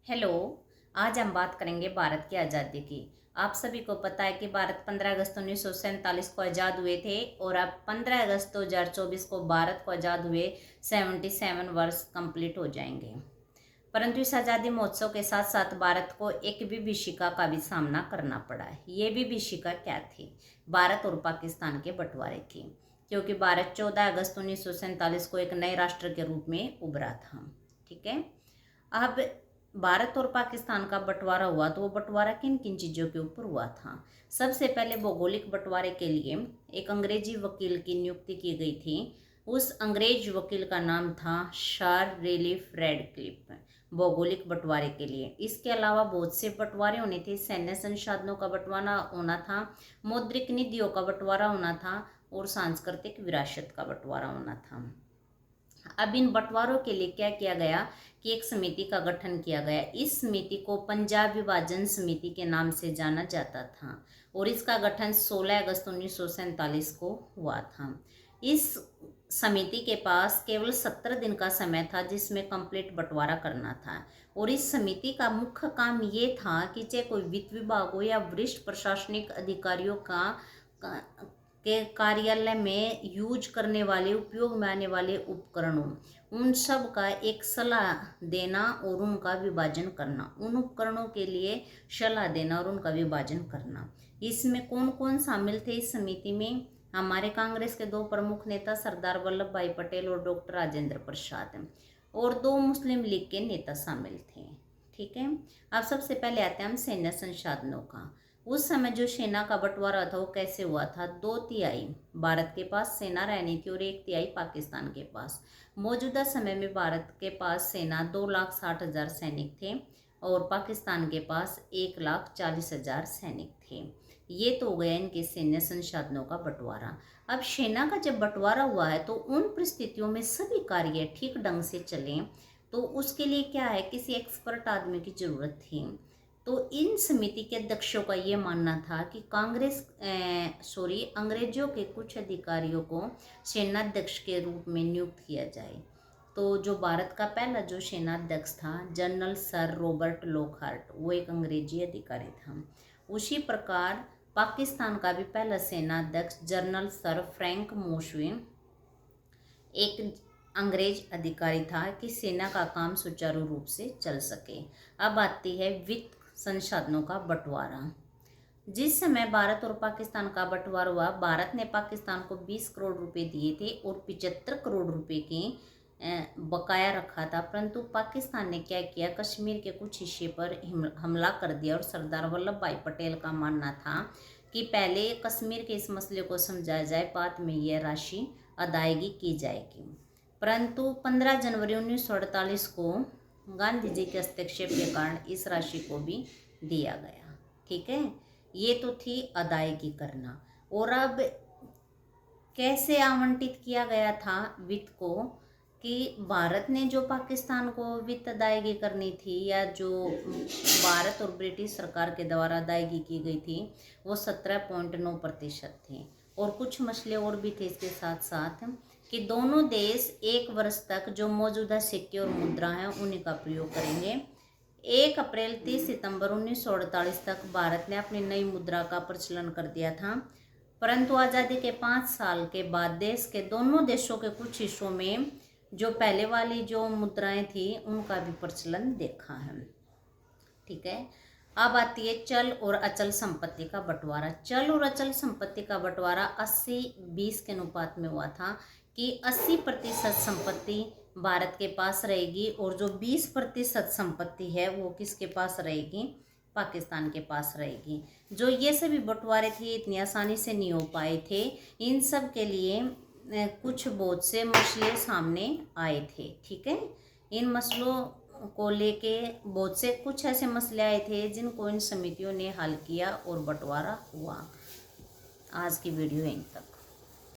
Hello. आज हम बात करेंगे भारत की आज़ादी की। आप सभी को पता है कि भारत 15 अगस्त 1947 को आज़ाद हुए थे और अब 15 अगस्त 2024 को भारत को आज़ाद हुए 77 वर्ष कंप्लीट हो जाएंगे। परंतु इस आज़ादी महोत्सव के साथ साथ भारत को एक विभीषिका का भी सामना करना पड़ा है। ये विभीषिका क्या थी? भारत और पाकिस्तान के बंटवारे की, क्योंकि भारत 14 अगस्त 1947 को एक नए राष्ट्र के रूप में उभरा था। ठीक है। अब भारत और पाकिस्तान का बंटवारा हुआ तो वो बंटवारा किन किन चीज़ों के ऊपर हुआ था? सबसे पहले भौगोलिक बंटवारे के लिए एक अंग्रेजी वकील की नियुक्ति की गई थी। उस अंग्रेज वकील का नाम था सर रेलिफ रेडक्लिफ। भौगोलिक बंटवारे के लिए इसके अलावा बहुत से बंटवारे होने थे। सैन्य संसाधनों का बंटवारा होना था, मौद्रिक निधियों का बंटवारा होना था और सांस्कृतिक विरासत का बंटवारा होना था। अब इन बंटवारों के लिए क्या किया गया कि एक समिति का गठन किया गया। इस समिति को पंजाब विभाजन समिति के नाम से जाना जाता था और इसका गठन 16 अगस्त 1947 को हुआ था। इस समिति के पास केवल 17 दिन का समय था जिसमें कंप्लीट बंटवारा करना था और इस समिति का मुख्य काम ये था कि चाहे कोई वित्त विभाग हो या वरिष्ठ प्रशासनिक अधिकारियों के कार्यालय में यूज करने वाले उपयोग में आने वाले उपकरणों उन सब का एक सलाह देना और उनका विभाजन करना, उन उपकरणों के लिए सलाह देना और उनका विभाजन करना। इसमें कौन कौन शामिल थे इस समिति में? हमारे कांग्रेस के दो प्रमुख नेता सरदार वल्लभ भाई पटेल और डॉक्टर राजेंद्र प्रसाद और दो मुस्लिम लीग के नेता शामिल थे। ठीक है। अब सबसे पहले आते हैं हम सैन्य संसाधनों का। उस समय जो सेना का बंटवारा था वो कैसे हुआ था? 2/3 भारत के पास सेना रहनी थी और 1/3 पाकिस्तान के पास। मौजूदा समय में भारत के पास सेना 2,60,000 सैनिक थे और पाकिस्तान के पास 1,40,000 सैनिक थे। ये तो हो गया इनके सैन्य संसाधनों का बंटवारा। अब सेना का जब बंटवारा हुआ है तो उन परिस्थितियों में सभी कार्य ठीक ढंग से चलें तो उसके लिए क्या है, किसी एक्सपर्ट आदमी की जरूरत थी। तो इन समिति के अध्यक्षों का ये मानना था कि अंग्रेजों के कुछ अधिकारियों को सेनाध्यक्ष के रूप में नियुक्त किया जाए। तो जो भारत का पहला जो सेनाध्यक्ष था जनरल सर रॉबर्ट लॉकहार्ट, वो एक अंग्रेजी अधिकारी था। उसी प्रकार पाकिस्तान का भी पहला सेनाध्यक्ष जनरल सर फ्रैंक मोस्वे एक अंग्रेज अधिकारी था कि सेना का काम सुचारू रूप से चल सके। अब आती है वित्त संसाधनों का बंटवारा। जिस समय भारत और पाकिस्तान का बंटवारा हुआ, भारत ने पाकिस्तान को 20 करोड़ रुपए दिए थे और 75 करोड़ रुपए की बकाया रखा था। परंतु पाकिस्तान ने क्या किया, कश्मीर के कुछ हिस्से पर हमला कर दिया और सरदार वल्लभ भाई पटेल का मानना था कि पहले कश्मीर के इस मसले को समझाया जाए, बाद में यह राशि अदायगी की जाएगी। परंतु 15 जनवरी 1948 को गांधी जी के हस्तक्षेप के कारण इस राशि को भी दिया गया। ठीक है। ये तो थी अदायगी करना। और अब कैसे आवंटित किया गया था वित्त को कि भारत ने जो पाकिस्तान को वित्त अदायगी करनी थी या जो भारत और ब्रिटिश सरकार के द्वारा अदायगी की गई थी वो 17.9% थी। और कुछ मसले और भी थे इसके साथ साथ कि दोनों देश 1 वर्ष तक जो मौजूदा सिक्के और मुद्रा हैं उन्हीं का प्रयोग करेंगे। 1 अप्रैल 30 सितंबर 1948 तक भारत ने अपनी नई मुद्रा का प्रचलन कर दिया था। परंतु आज़ादी के 5 साल के बाद देश के दोनों देशों के कुछ हिस्सों में जो पहले वाली जो मुद्राएं थी उनका भी प्रचलन देखा है। ठीक है। अब आती है चल और अचल संपत्ति का बंटवारा। चल और अचल संपत्ति का बंटवारा 80-20 के अनुपात में हुआ था कि 80% संपत्ति भारत के पास रहेगी और जो 20% संपत्ति है वो किसके पास रहेगी? पाकिस्तान के पास रहेगी। जो ये सभी बंटवारे थे इतनी आसानी से नहीं हो पाए थे। इन सब के लिए कुछ बहुत से मसले सामने आए थे। ठीक है। इन मसलों को लेके बहुत से कुछ ऐसे मसले आए थे जिनको इन समितियों ने हल किया और बंटवारा हुआ। आज की वीडियो यहीं तक।